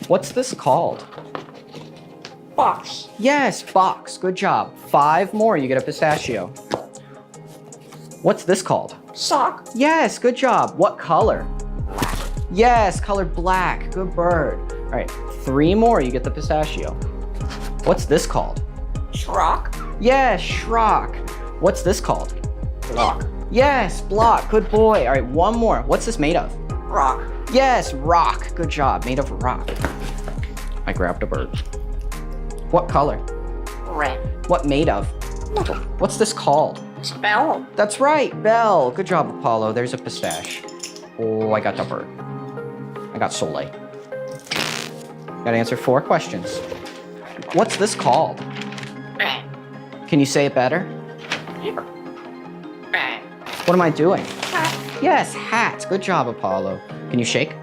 What's this called? Box. Yes, box. Good job. 5 more, you get a pistachio. What's this called? Sock. Yes, good job. What color? Yes, color black. Good bird. All right, 3 more, you get the pistachio. What's this called? Shrock. Yes, shrock. What's this called? Block. Yes, block. Good boy. All right, 1 more. What's this made of? Rock. Yes, rock. Good job. Made of rock. I grabbed a bird. What color? Red. What made of? What's this called? Spell. That's right, bell. Good job, Apollo. There's a pistache. Oh, I got the bird. I got Soleil. Gotta answer 4 questions. What's this called? Bang. Can you say it better? Here. Bang. What am I doing? Hat. Yes, hat. Good job, Apollo. Can you shake?